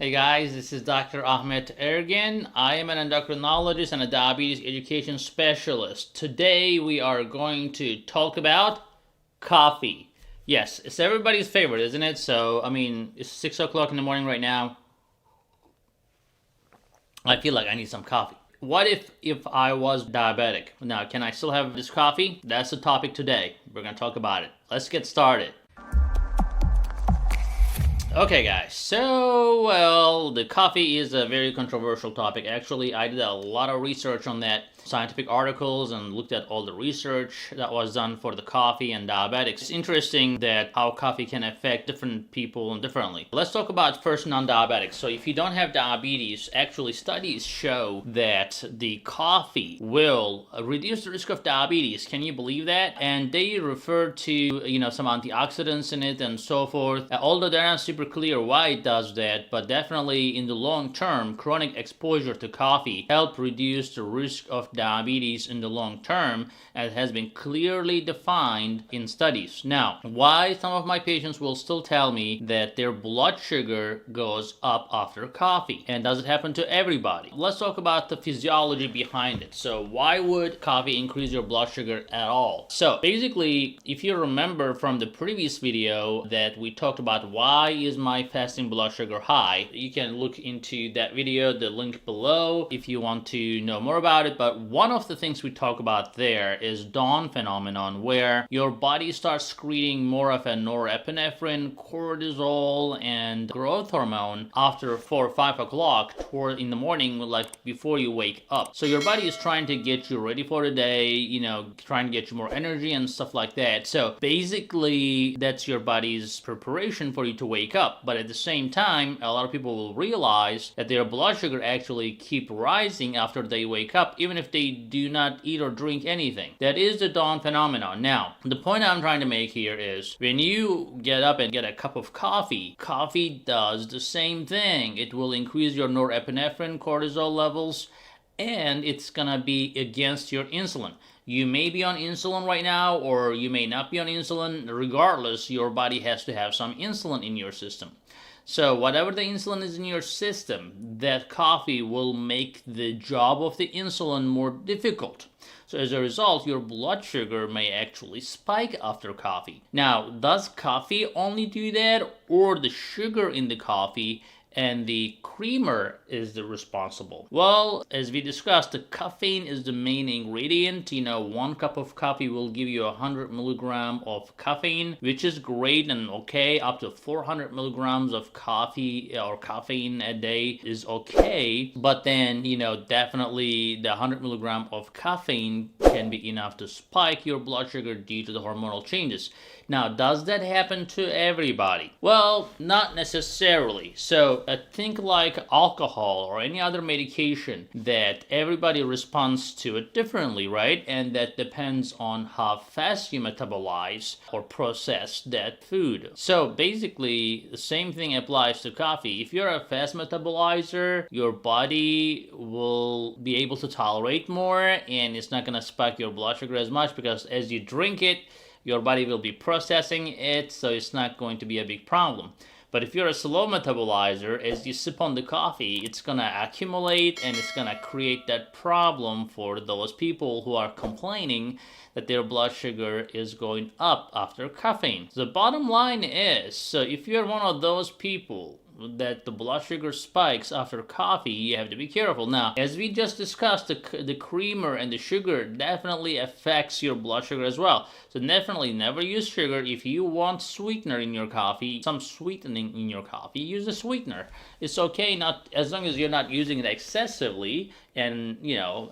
Hey guys, this is Dr. Ahmet Ergin. I am an endocrinologist and a diabetes education specialist. Today we are going to talk about coffee. Yes, it's everybody's favorite, isn't it? So, it's 6 o'clock in the morning right now. I feel like I need some coffee. What if I was diabetic? Now, can I still have this coffee? That's the topic today. We're going to talk about it. Let's get started. Okay, guys, the coffee is a very controversial topic. Actually, I did a lot of research on that, scientific articles, and looked at all the research that was done for the coffee and diabetics. It's interesting that how coffee can affect different people differently. Let's talk about first non-diabetics. So if you don't have diabetes, actually studies show that the coffee will reduce the risk of diabetes. Can you believe that? And they refer to, some antioxidants in it and so forth. Although they're not super clear why it does that, but definitely in the long term, chronic exposure to coffee help reduce the risk of diabetes in the long term, as has been clearly defined in studies. Now, why some of my patients will still tell me that their blood sugar goes up after coffee, and does it happen to everybody? Let's talk about the physiology behind it. So why would coffee increase your blood sugar at all? So basically, if you remember from the previous video that we talked about why is my fasting blood sugar high, you can look into that video, the link below, if you want to know more about it. But one of the things we talk about there is dawn phenomenon, where your body starts secreting more of a norepinephrine, cortisol, and growth hormone after 4 or 5 o'clock toward in the morning, like before you wake up. So your body is trying to get you ready for the day, trying to get you more energy and stuff like that. So basically, that's your body's preparation for you to wake up. But at the same time, a lot of people will realize that their blood sugar actually keep rising after they wake up, even if they do not eat or drink anything. That is the dawn phenomenon. Now, the point I'm trying to make here is when you get up and get a cup of coffee, coffee does the same thing. It will increase your norepinephrine, cortisol levels, and it's gonna be against your insulin. You may be on insulin right now, or you may not be on insulin. Regardless, your body has to have some insulin in your system. So whatever the insulin is in your system, that coffee will make the job of the insulin more difficult. So as a result, your blood sugar may actually spike after coffee. Now, does coffee only do that, or the sugar in the coffee and the creamer is the responsible? Well, as we discussed, the caffeine is the main ingredient. 1 cup of coffee will give you 100 milligram of caffeine, which is great and okay. Up to 400 milligrams of coffee or caffeine a day is okay. But then, definitely the 100 milligram of caffeine can be enough to spike your blood sugar due to the hormonal changes. Now, does that happen to everybody? Well, not necessarily. So think like alcohol or any other medication, that everybody responds to it differently, right? And that depends on how fast you metabolize or process that food. So basically, the same thing applies to coffee. If you're a fast metabolizer, your body will be able to tolerate more, and it's not going to spike your blood sugar as much, because as you drink it, your body will be processing it, so it's not going to be a big problem. But if you're a slow metabolizer, as you sip on the coffee, it's gonna accumulate, and it's gonna create that problem for those people who are complaining that their blood sugar is going up after caffeine. The bottom line is, so if you're one of those people that the blood sugar spikes after coffee, you have to be careful. Now, as we just discussed, the creamer and the sugar definitely affects your blood sugar as well. So definitely never use sugar. If you want sweetener in your coffee, some sweetening in your coffee, use a sweetener. It's okay, not as long as you're not using it excessively, and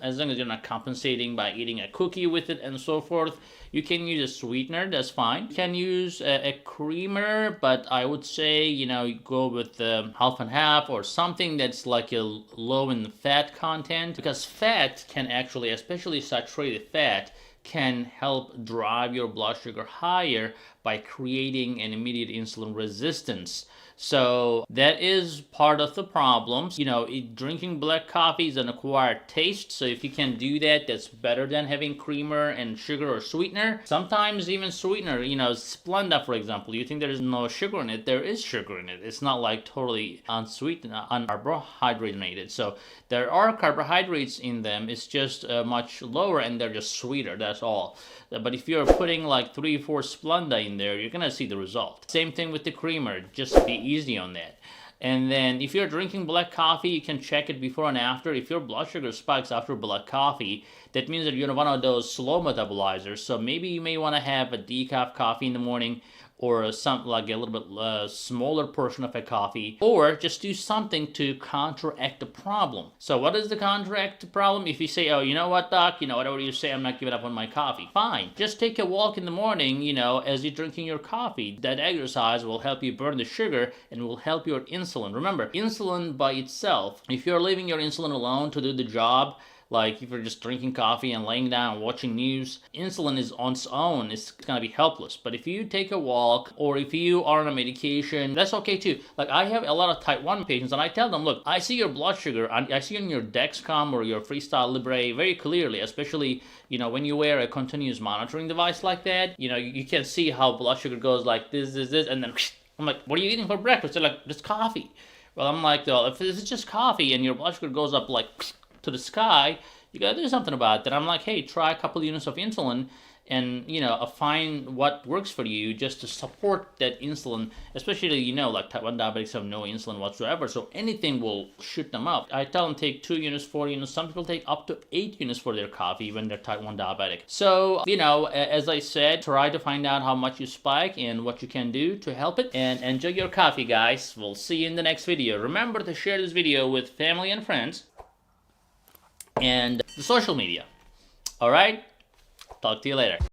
as long as you're not compensating by eating a cookie with it and so forth. You can use a sweetener, that's fine. You can use a creamer, but I would say, go with half and half, or something that's like a low in fat content, because fat can actually, especially saturated fat, can help drive your blood sugar higher by creating an immediate insulin resistance. So that is part of the problem. You know, drinking black coffee is an acquired taste. So if you can do that, that's better than having creamer and sugar or sweetener. Sometimes even sweetener, you know, Splenda, for example, you think there is no sugar in it. There is sugar in it. It's not like totally unsweetened, uncarbohydrated. So there are carbohydrates in them. It's just much lower and they're just sweeter. That's all. But if you're putting like 3 or 4 Splenda in there, you're gonna see the result. Same thing with the creamer. Just be easy on that. And then if you're drinking black coffee, you can check it before and after. If your blood sugar spikes after black coffee, that means that you're one of those slow metabolizers. So maybe you may want to have a decaf coffee in the morning, or some like a little bit smaller portion of a coffee, or just do something to counteract the problem. So what is the counteract the problem? If you say, oh, you know what, doc, you know, whatever you say, I'm not giving up on my coffee. Fine, just take a walk in the morning, you know, as you're drinking your coffee. That exercise will help you burn the sugar and will help your insulin. Remember, insulin by itself, if you're leaving your insulin alone to do the job, like if you're just drinking coffee and laying down and watching news, insulin is on its own, it's gonna be helpless. But if you take a walk, or if you are on a medication, that's okay too. Like I have a lot of type 1 patients and I tell them, look, I see your blood sugar, I see on your Dexcom or your Freestyle Libre very clearly, especially, you know, when you wear a continuous monitoring device like that, you know, you can see how blood sugar goes like this, and then I'm like, what are you eating for breakfast? They're like, just coffee. Well, I'm like, well, if it's just coffee and your blood sugar goes up like to the sky, you gotta do something about that. I'm like, hey, try a couple units of insulin and, you know, find what works for you just to support that insulin, especially, you know, like type 1 diabetics have no insulin whatsoever, so anything will shoot them up. I tell them take 2 units, 4 units. Some people take up to 8 units for their coffee when they're type 1 diabetic. So, you know, as I said, try to find out how much you spike and what you can do to help it, and enjoy your coffee, guys. We'll see you in the next video. Remember to share this video with family and friends and the social media. All right? Talk to you later.